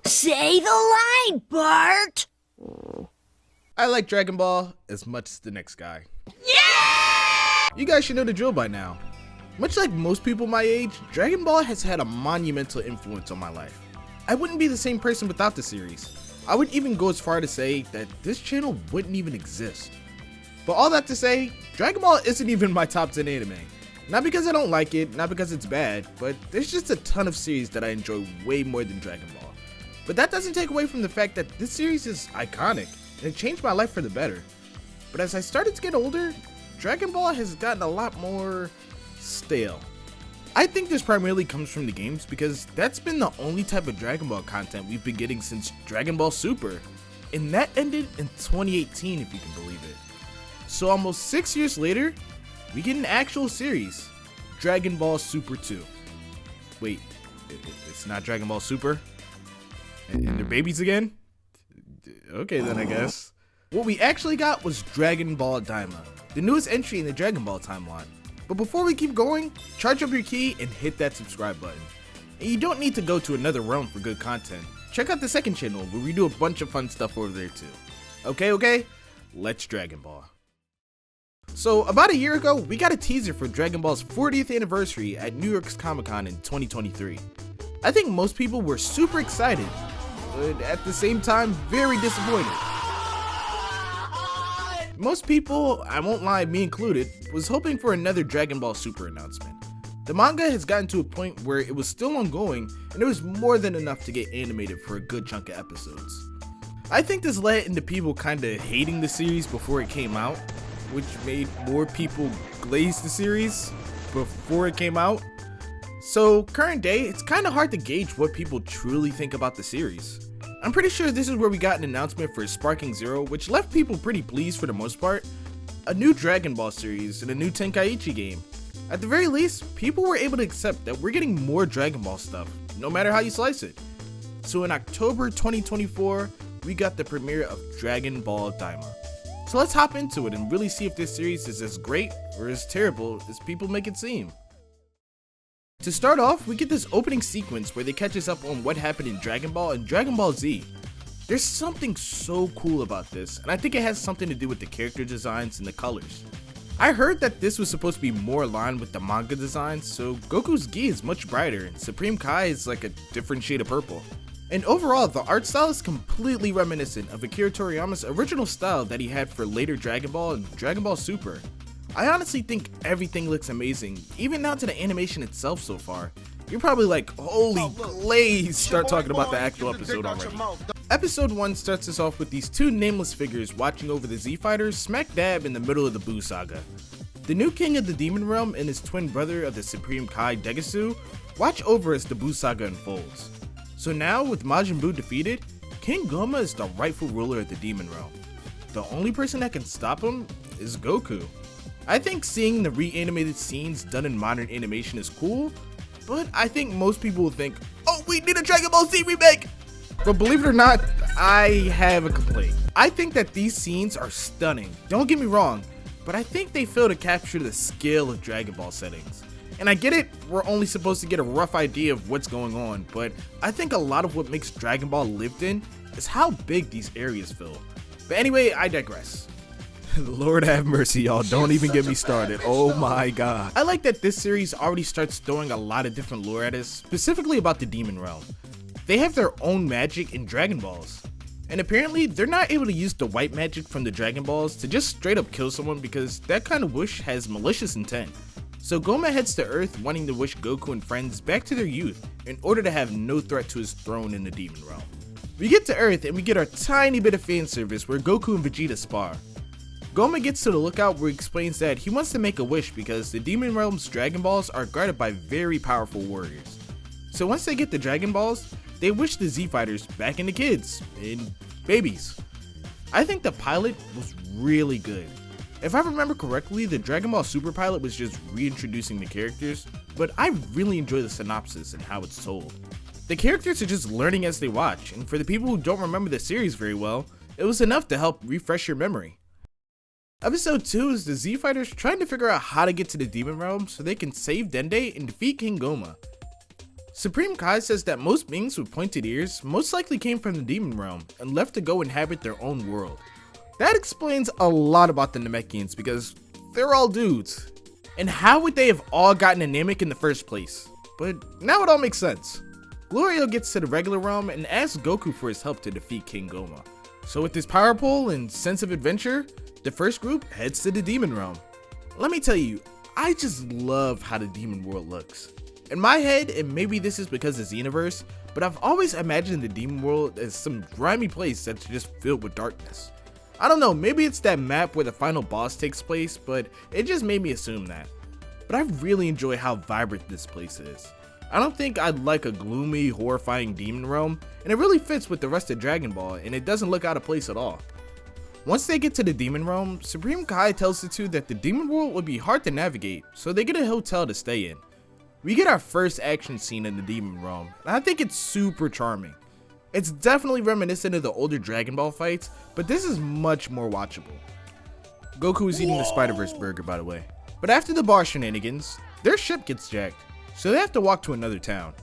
Say the line, Bart! I like Dragon Ball as much as the next guy. Yeah! You guys should know the drill by now. Much like most people my age, Dragon Ball has had a monumental influence on my life. I wouldn't be the same person without the series. I would even go as far to say that this channel wouldn't even exist. But all that to say, Dragon Ball isn't even my top 10 anime. Not because I don't like it, not because it's bad, but there's just a ton of series that I enjoy way more than Dragon Ball. But that doesn't take away from the fact that this series is iconic, and it changed my life for the better. But as I started to get older, Dragon Ball has gotten a lot more stale. I think this primarily comes from the games because that's been the only type of Dragon Ball content we've been getting since Dragon Ball Super. And that ended in 2018 if you can believe it. So almost 6 years later, we get an actual series, Dragon Ball Super 2. Wait, it's not Dragon Ball Super? And they're babies again? Okay then I guess. What we actually got was Dragon Ball Daima, the newest entry in the Dragon Ball timeline. But before we keep going, charge up your key and hit that subscribe button. And you don't need to go to another realm for good content. Check out the second channel where we do a bunch of fun stuff over there too. Okay, let's Dragon Ball. So about a year ago, we got a teaser for Dragon Ball's 40th anniversary at New York's Comic-Con in 2023. I think most people were super excited, but at the same time, very disappointed. Most people, I won't lie, me included, was hoping for another Dragon Ball Super announcement. The manga has gotten to a point where it was still ongoing, and it was more than enough to get animated for a good chunk of episodes. I think this led into people kinda hating the series before it came out, which made more people glaze the series before it came out. So current day, it's kinda hard to gauge what people truly think about the series. I'm pretty sure this is where we got an announcement for Sparking Zero, which left people pretty pleased for the most part. A new Dragon Ball series and a new Tenkaichi game. At the very least, people were able to accept that we're getting more Dragon Ball stuff, no matter how you slice it. So in October 2024, we got the premiere of Dragon Ball Daima. So let's hop into it and really see if this series is as great or as terrible as people make it seem. To start off, we get this opening sequence where they catch us up on what happened in Dragon Ball and Dragon Ball Z. There's something so cool about this, and I think it has something to do with the character designs and the colors. I heard that this was supposed to be more aligned with the manga design, so Goku's gi is much brighter and Supreme Kai is like a different shade of purple. And overall, the art style is completely reminiscent of Akira Toriyama's original style that he had for later Dragon Ball and Dragon Ball Super. I honestly think everything looks amazing, even down to the animation itself so far. You're probably like, holy glaze, start talking about the actual episode already. Episode 1 starts us off with these two nameless figures watching over the Z-Fighters smack dab in the middle of the Buu saga. The new king of the Demon Realm and his twin brother of the Supreme Kai, Degisu, watch over as the Buu saga unfolds. So now, with Majin Buu defeated, King Goma is the rightful ruler of the Demon Realm. The only person that can stop him is Goku. I think seeing the reanimated scenes done in modern animation is cool, but I think most people will think, oh, we need a Dragon Ball Z remake! But believe it or not, I have a complaint. I think that these scenes are stunning, don't get me wrong, but I think they fail to capture the scale of Dragon Ball settings. And I get it, we're only supposed to get a rough idea of what's going on, but I think a lot of what makes Dragon Ball lived in is how big these areas feel. But anyway, I digress. Lord have mercy, y'all, don't even get me started. Oh my god. I like that this series already starts throwing a lot of different lore at us, specifically about the Demon Realm. They have their own magic in Dragon Balls. And apparently, they're not able to use the white magic from the Dragon Balls to just straight up kill someone because that kind of wish has malicious intent. So Goma heads to Earth wanting to wish Goku and friends back to their youth in order to have no threat to his throne in the Demon Realm. We get to Earth and we get our tiny bit of fan service where Goku and Vegeta spar. Goma gets to the lookout where he explains that he wants to make a wish because the Demon Realm's Dragon Balls are guarded by very powerful warriors. So once they get the Dragon Balls, they wish the Z-Fighters back into kids and babies. I think the pilot was really good. If I remember correctly, the Dragon Ball Super pilot was just reintroducing the characters, but I really enjoy the synopsis and how it's told. The characters are just learning as they watch, and for the people who don't remember the series very well, it was enough to help refresh your memory. Episode 2 is the Z-Fighters trying to figure out how to get to the Demon Realm so they can save Dende and defeat King Goma. Supreme Kai says that most beings with pointed ears most likely came from the demon realm and left to go inhabit their own world. That explains a lot about the Namekians because they're all dudes. And how would they have all gotten a Namek in the first place? But now it all makes sense. Glorio gets to the regular realm and asks Goku for his help to defeat King Goma. So with his power pole and sense of adventure, the first group heads to the demon realm. Let me tell you, I just love how the demon world looks. In my head, and maybe this is because it's the universe, but I've always imagined the demon world as some grimy place that's just filled with darkness. I don't know, maybe it's that map where the final boss takes place, but it just made me assume that. But I really enjoy how vibrant this place is. I don't think I'd like a gloomy, horrifying demon realm, and it really fits with the rest of Dragon Ball, and it doesn't look out of place at all. Once they get to the demon realm, Supreme Kai tells the two that the demon world would be hard to navigate, so they get a hotel to stay in. We get our first action scene in the demon realm, and I think it's super charming. It's definitely reminiscent of the older Dragon Ball fights, but this is much more watchable. Goku is eating the Spider-Verse burger, by the way. But after the bar shenanigans, their ship gets jacked, so they have to walk to another town.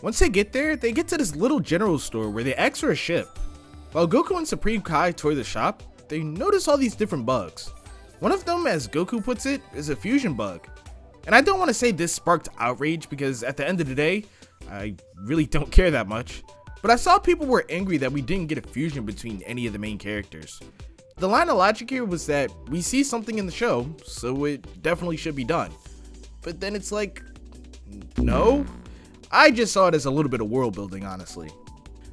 Once they get there, they get to this little general store where they ask for a ship. While Goku and Supreme Kai tour the shop, they notice all these different bugs. One of them, as Goku puts it, is a fusion bug. And I don't want to say this sparked outrage because at the end of the day, I really don't care that much. But I saw people were angry that we didn't get a fusion between any of the main characters. The line of logic here was that we see something in the show, so it definitely should be done. But then it's like, no? I just saw it as a little bit of world building, honestly.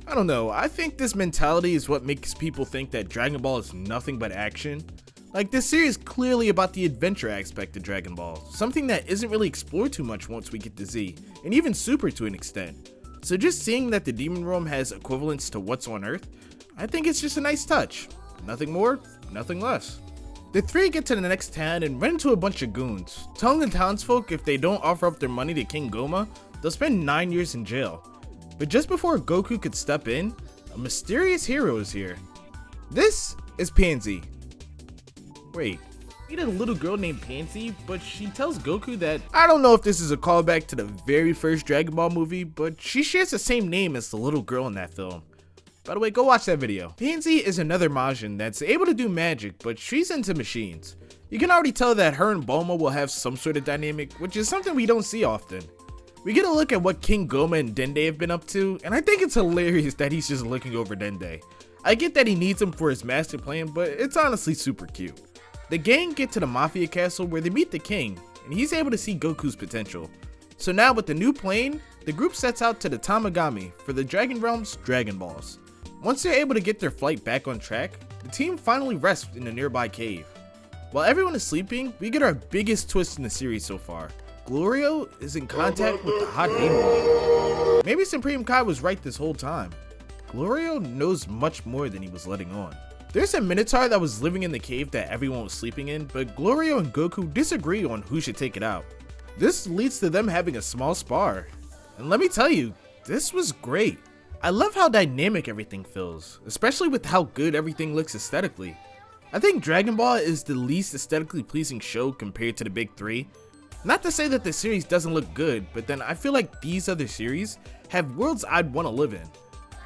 I don't know, I think this mentality is what makes people think that Dragon Ball is nothing but action. Like, this series is clearly about the adventure aspect of Dragon Ball, something that isn't really explored too much once we get to Z, and even Super to an extent. So just seeing that the demon realm has equivalents to what's on Earth, I think it's just a nice touch. Nothing more, nothing less. The three get to the next town and run into a bunch of goons, telling the townsfolk if they don't offer up their money to King Goma, they'll spend 9 years in jail. But just before Goku could step in, a mysterious hero is here. This is Pansy. Wait, we had a little girl named Pansy, but she tells Goku that, I don't know if this is a callback to the very first Dragon Ball movie, but she shares the same name as the little girl in that film. By the way, go watch that video. Pansy is another Majin that's able to do magic, but she's into machines. You can already tell that her and Bulma will have some sort of dynamic, which is something we don't see often. We get a look at what King Goma and Dende have been up to, and I think it's hilarious that he's just looking over Dende. I get that he needs him for his master plan, but it's honestly super cute. The gang get to the Mafia Castle where they meet the king, and he's able to see Goku's potential. So now with the new plane, the group sets out to the Tamagami for the Dragon Realm's Dragon Balls. Once they're able to get their flight back on track, the team finally rests in a nearby cave. While everyone is sleeping, we get our biggest twist in the series so far. Glorio is in contact with the hot Daima. Maybe Supreme Kai was right this whole time. Glorio knows much more than he was letting on. There's a Minotaur that was living in the cave that everyone was sleeping in, but Glorio and Goku disagree on who should take it out. This leads to them having a small spar. And let me tell you, this was great. I love how dynamic everything feels, especially with how good everything looks aesthetically. I think Dragon Ball is the least aesthetically pleasing show compared to the big three. Not to say that the series doesn't look good, but then I feel like these other series have worlds I'd want to live in.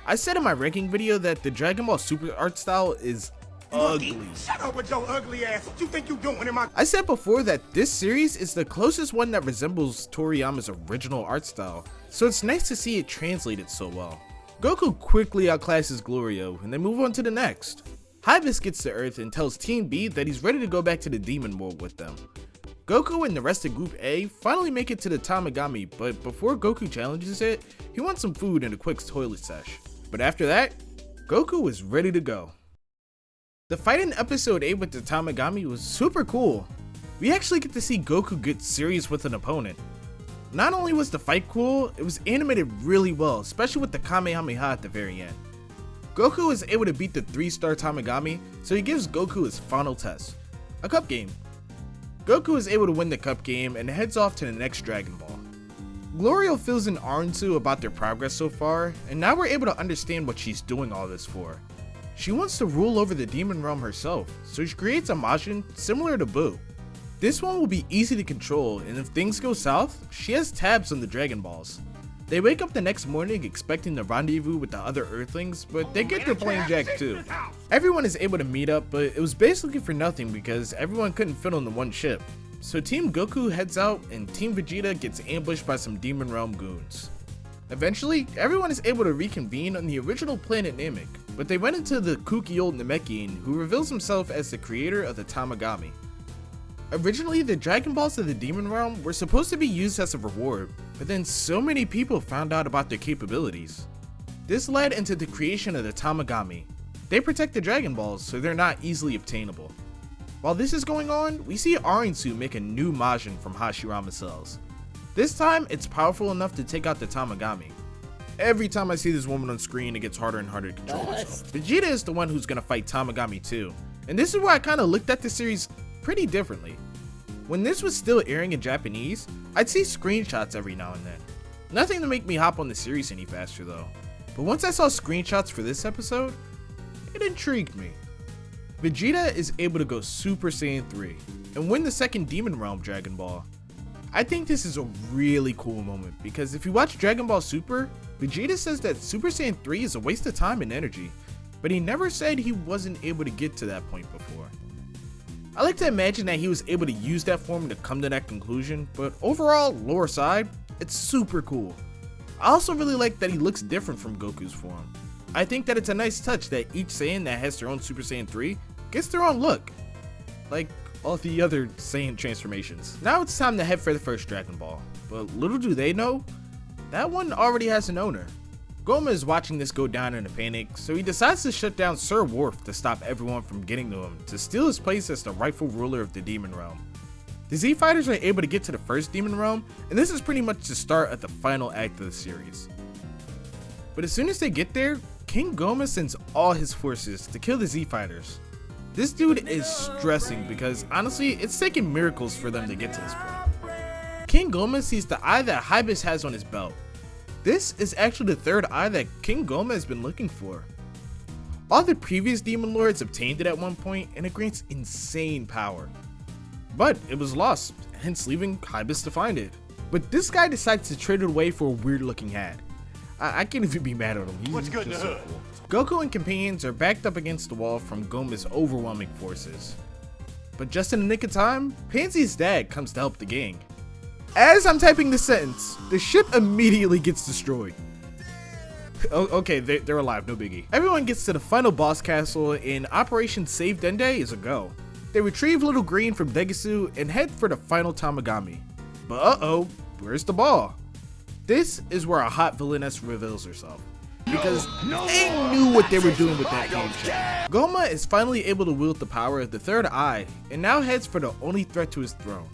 I said in my ranking video that the Dragon Ball Super art style is ugly. Shut up with your ugly ass. What you think you doing in my... I said before that this series is the closest one that resembles Toriyama's original art style, so it's nice to see it translated so well. Goku quickly outclasses Glorio, and they move on to the next. Hibis gets to Earth and tells Team B that he's ready to go back to the Demon World with them. Goku and the rest of Group A finally make it to the Tamagami, but before Goku challenges it, he wants some food and a quick toilet sesh. But after that, Goku is ready to go. The fight in episode 8 with the Tamagami was super cool. We actually get to see Goku get serious with an opponent. Not only was the fight cool, it was animated really well, especially with the Kamehameha at the very end. Goku is able to beat the 3-star Tamagami, so he gives Goku his final test, a cup game. Goku is able to win the cup game and heads off to the next Dragon Ball. Glorio fills in Aransu about their progress so far, and now we're able to understand what she's doing all this for. She wants to rule over the Demon Realm herself, so she creates a Majin similar to Buu. This one will be easy to control, and if things go south, she has tabs on the Dragon Balls. They wake up the next morning expecting to rendezvous with the other Earthlings, but they get their plane jacked too. Everyone is able to meet up, but it was basically for nothing because everyone couldn't fit on the one ship. So Team Goku heads out and Team Vegeta gets ambushed by some Demon Realm goons. Eventually, everyone is able to reconvene on the original planet Namek, but they went into the kooky old Namekian who reveals himself as the creator of the Tamagami. Originally, the Dragon Balls of the Demon Realm were supposed to be used as a reward, but then so many people found out about their capabilities. This led into the creation of the Tamagami. They protect the Dragon Balls so they're not easily obtainable. While this is going on, we see Arinsu make a new Majin from Hashirama cells. This time, it's powerful enough to take out the Tamagami. Every time I see this woman on screen, it gets harder and harder to control herself. Vegeta is the one who's gonna fight Tamagami too, and this is where I kinda looked at the series pretty differently. When this was still airing in Japanese, I'd see screenshots every now and then. Nothing to make me hop on the series any faster though. But once I saw screenshots for this episode, it intrigued me. Vegeta is able to go Super Saiyan 3 and win the second Demon Realm Dragon Ball. I think this is a really cool moment because if you watch Dragon Ball Super, Vegeta says that Super Saiyan 3 is a waste of time and energy, but he never said he wasn't able to get to that point before. I like to imagine that he was able to use that form to come to that conclusion, but overall, lore aside, it's super cool. I also really like that he looks different from Goku's form. I think that it's a nice touch that each Saiyan that has their own Super Saiyan 3 gets their own look, like all the other Saiyan transformations. Now it's time to head for the first Dragon Ball, but little do they know, that one already has an owner. Goma is watching this go down in a panic, so he decides to shut down Sir Worf to stop everyone from getting to him, to steal his place as the rightful ruler of the Demon Realm. The Z Fighters are able to get to the first Demon Realm, and this is pretty much the start of the final act of the series. But as soon as they get there, King Goma sends all his forces to kill the Z Fighters. This dude is stressing because honestly, it's taking miracles for them to get to this point. King Goma sees the eye that Hybis has on his belt. This is actually the third eye that King Goma has been looking for. All the previous Demon Lords obtained it at one point and it grants insane power. But it was lost, hence leaving Hybis to find it. But this guy decides to trade it away for a weird looking hat. I can't even be mad at him. He's What's good in the so hood? cool. Goku and companions are backed up against the wall from Goma's overwhelming forces. But just in the nick of time, Pansy's dad comes to help the gang. As I'm typing this sentence, the ship immediately gets destroyed. Okay, they're alive, no biggie. Everyone gets to the final boss castle and Operation Save Dende is a go. They retrieve Little Green from Degisu and head for the final Tamagami. But uh-oh, where's the ball? This is where a hot villainess reveals herself. Because they knew what they were doing with that game chat. Goma is finally able to wield the power of the third eye and now heads for the only threat to his throne.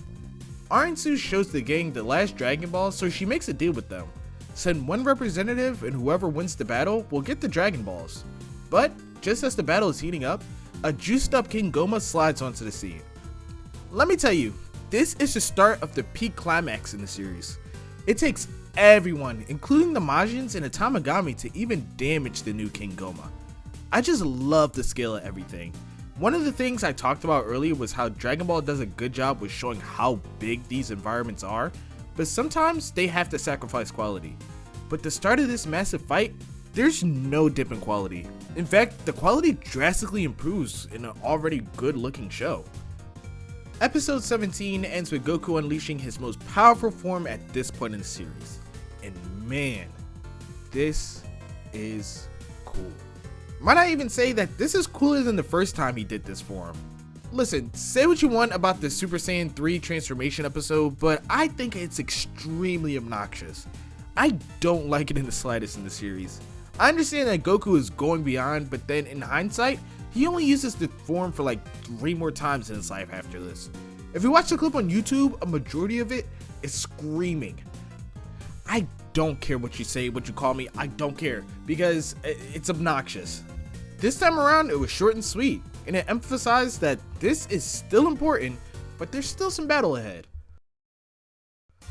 Arinsu shows the gang the last Dragon Ball, so she makes a deal with them. Send one representative and whoever wins the battle will get the Dragon Balls. But just as the battle is heating up, a juiced up King Goma slides onto the scene. Let me tell you, this is the start of the peak climax in the series. It takes everyone, including the Majins and the Tamagami, to even damage the new King Goma. I just love the scale of everything. One of the things I talked about earlier was how Dragon Ball does a good job with showing how big these environments are, but sometimes they have to sacrifice quality. But the start of this massive fight, there's no dip in quality. In fact, the quality drastically improves in an already good looking show. Episode 17 ends with Goku unleashing his most powerful form at this point in the series. And man, this is cool. Might I even say that this is cooler than the first time he did this form. Listen, say what you want about the Super Saiyan 3 transformation episode, but I think it's extremely obnoxious. I don't like it in the slightest in the series. I understand that Goku is going beyond, but then in hindsight, he only uses the form for like 3 more times in his life after this. If you watch the clip on YouTube, a majority of it is screaming. I don't care what you say, what you call me, I don't care, because it's obnoxious. This time around, it was short and sweet, and it emphasized that this is still important, but there's still some battle ahead.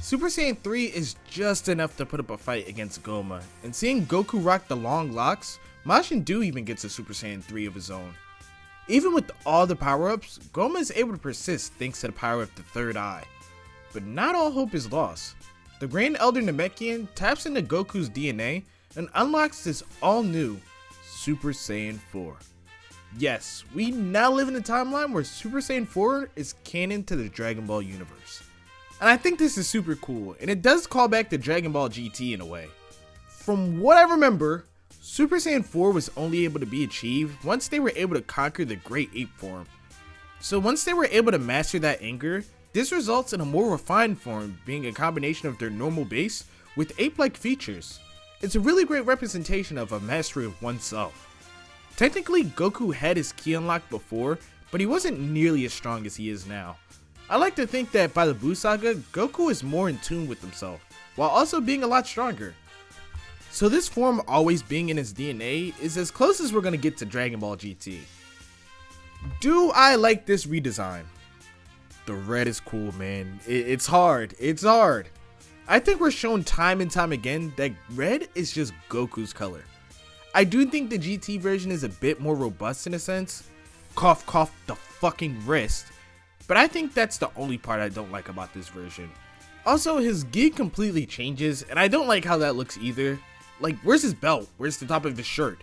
Super Saiyan 3 is just enough to put up a fight against Goma, and seeing Goku rock the long locks, Majin Buu even gets a Super Saiyan 3 of his own. Even with all the power-ups, Goma is able to persist thanks to the power of the third eye. But not all hope is lost. The Grand Elder Namekian taps into Goku's DNA and unlocks this all-new Super Saiyan 4. Yes, we now live in a timeline where Super Saiyan 4 is canon to the Dragon Ball universe. And I think this is super cool, and it does call back to Dragon Ball GT in a way. From what I remember, Super Saiyan 4 was only able to be achieved once they were able to conquer the Great Ape form. So once they were able to master that anger, this results in a more refined form being a combination of their normal base with ape-like features. It's a really great representation of a mastery of oneself. Technically, Goku had his ki unlocked before, but he wasn't nearly as strong as he is now. I like to think that by the Buu Saga, Goku is more in tune with himself, while also being a lot stronger. So this form always being in his DNA is as close as we're going to get to Dragon Ball GT. Do I like this redesign? The red is cool, man. It's hard. It's hard. I think we're shown time and time again that red is just Goku's color. I do think the GT version is a bit more robust in a sense. Cough cough the fucking wrist. But I think that's the only part I don't like about this version. Also, his gi completely changes and I don't like how that looks either. Like, where's his belt? Where's the top of his shirt?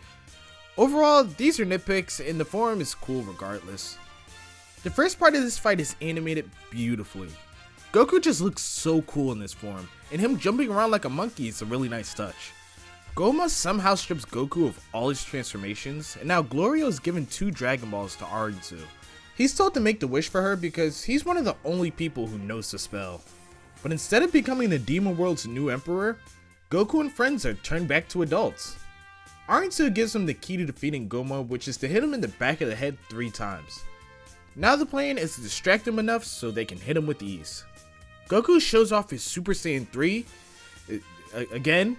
Overall, these are nitpicks and the form is cool regardless. The first part of this fight is animated beautifully. Goku just looks so cool in this form, and him jumping around like a monkey is a really nice touch. Goma somehow strips Goku of all his transformations, and now Glorio is given 2 Dragon Balls to Arinsu. He's told to make the wish for her because he's one of the only people who knows the spell. But instead of becoming the Demon World's new emperor, Goku and friends are turned back to adults. Arinsu gives him the key to defeating Goma, which is to hit him in the back of the head 3 times. Now the plan is to distract him enough so they can hit him with ease. Goku shows off his Super Saiyan 3 again,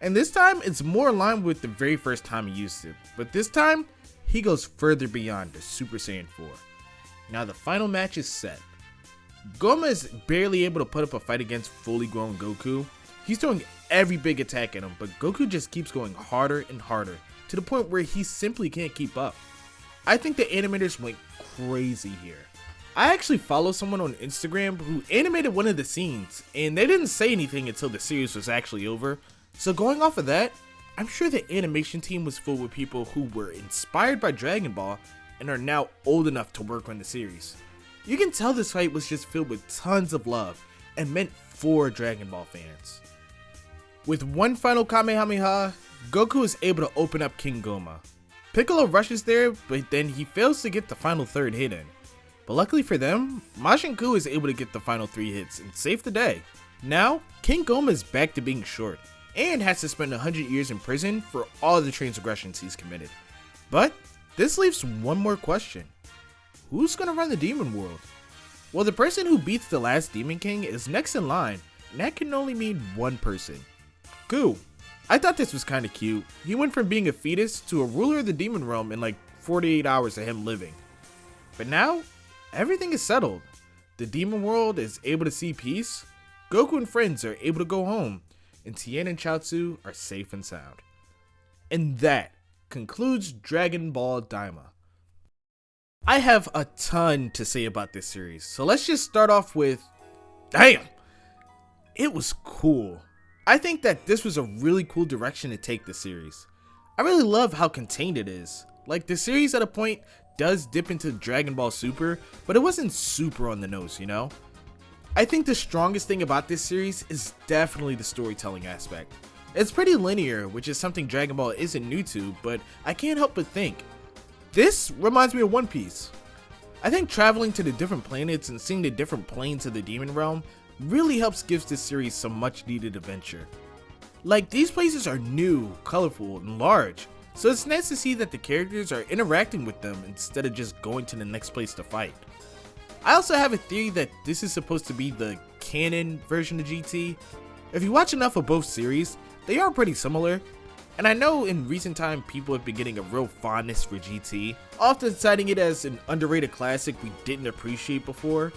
and this time it's more in line with the very first time he used it, but this time he goes further beyond the Super Saiyan 4. Now the final match is set. Goma is barely able to put up a fight against fully grown Goku. He's throwing every big attack at him, but Goku just keeps going harder and harder to the point where he simply can't keep up. I think the animators went crazy here. I actually follow someone on Instagram who animated one of the scenes, and they didn't say anything until the series was actually over. So going off of that, I'm sure the animation team was filled with people who were inspired by Dragon Ball and are now old enough to work on the series. You can tell this fight was just filled with tons of love and meant for Dragon Ball fans. With one final Kamehameha, Goku is able to open up King Goma. Piccolo rushes there, but then he fails to get the final 3rd hit in. But luckily for them, Majin Buu is able to get the final 3 hits and save the day. Now, King Goma is back to being short, and has to spend 100 years in prison for all the transgressions he's committed. But this leaves one more question. Who's gonna run the Demon World? Well, the person who beats the last Demon King is next in line, and that can only mean one person. Goo. I thought this was kinda cute. He went from being a fetus to a ruler of the Demon Realm in like 48 hours of him living. But now, everything is settled. The Demon World is able to see peace, Goku and friends are able to go home, and Tien and Chaozu are safe and sound. And that concludes Dragon Ball Daima. I have a ton to say about this series, so let's just start off with, damn! It was cool. I think that this was a really cool direction to take the series. I really love how contained it is. Like, the series at a point does dip into Dragon Ball Super, but it wasn't super on the nose, you know? I think the strongest thing about this series is definitely the storytelling aspect. It's pretty linear, which is something Dragon Ball isn't new to, but I can't help but think, this reminds me of One Piece. I think traveling to the different planets and seeing the different planes of the Demon Realm really helps give this series some much needed adventure. Like, these places are new, colorful, and large, so it's nice to see that the characters are interacting with them instead of just going to the next place to fight. I also have a theory that this is supposed to be the canon version of GT. If you watch enough of both series, they are pretty similar, and I know in recent time people have been getting a real fondness for GT, often citing it as an underrated classic we didn't appreciate before.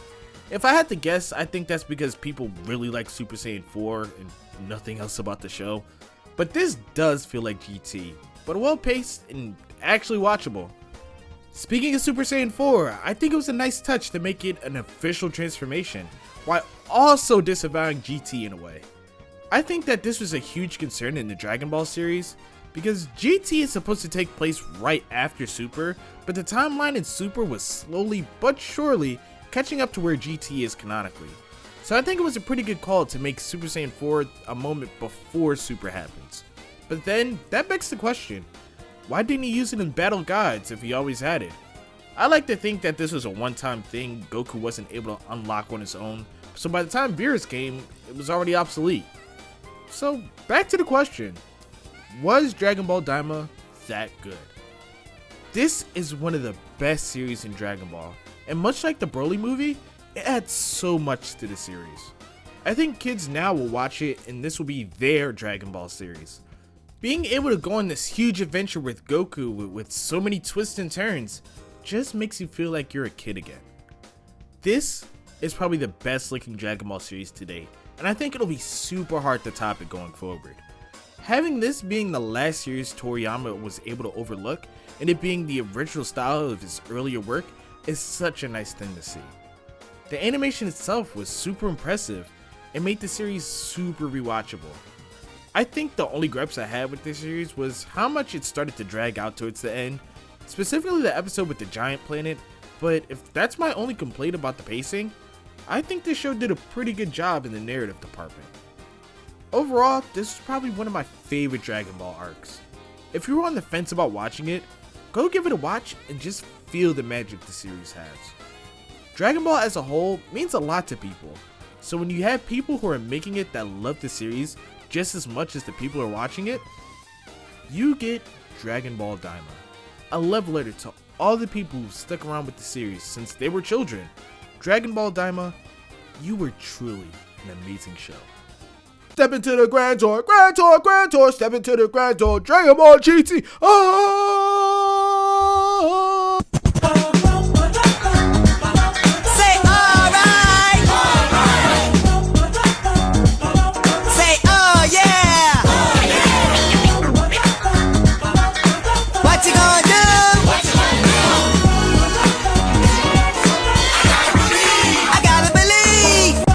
If I had to guess, I think that's because people really like Super Saiyan 4 and nothing else about the show. But this does feel like GT, but well paced and actually watchable. Speaking of Super Saiyan 4, I think it was a nice touch to make it an official transformation, while also disavowing GT in a way. I think that this was a huge concern in the Dragon Ball series, because GT is supposed to take place right after Super, but the timeline in Super was slowly but surely catching up to where GT is canonically. So I think it was a pretty good call to make Super Saiyan 4 a moment before Super happens. But then, that begs the question, why didn't he use it in Battle Gods if he always had it? I like to think that this was a one-time thing Goku wasn't able to unlock on his own, so by the time Beerus came, it was already obsolete. So, back to the question, was Dragon Ball Daima that good? This is one of the best series in Dragon Ball, and much like the Broly movie, it adds so much to the series. I think kids now will watch it and this will be their Dragon Ball series. Being able to go on this huge adventure with Goku with so many twists and turns just makes you feel like you're a kid again. This is probably the best looking Dragon Ball series to date, and I think it'll be super hard to top it going forward. Having this being the last series Toriyama was able to overlook, and it being the original style of his earlier work, is such a nice thing to see. The animation itself was super impressive and made the series super rewatchable. I think the only gripes I had with this series was how much it started to drag out towards the end, specifically the episode with the giant planet, but if that's my only complaint about the pacing, I think this show did a pretty good job in the narrative department. Overall, this is probably one of my favorite Dragon Ball arcs. If you were on the fence about watching it, go give it a watch and just feel the magic the series has. Dragon Ball as a whole means a lot to people, so when you have people who are making it that love the series just as much as the people who are watching it, you get Dragon Ball Daima, a love letter to all the people who stuck around with the series since they were children. Dragon Ball Daima, you were truly an amazing show. Step into the Grand Tour, Grand Tour, Grand Tour, step into the Grand Tour, Dragon Ball GT.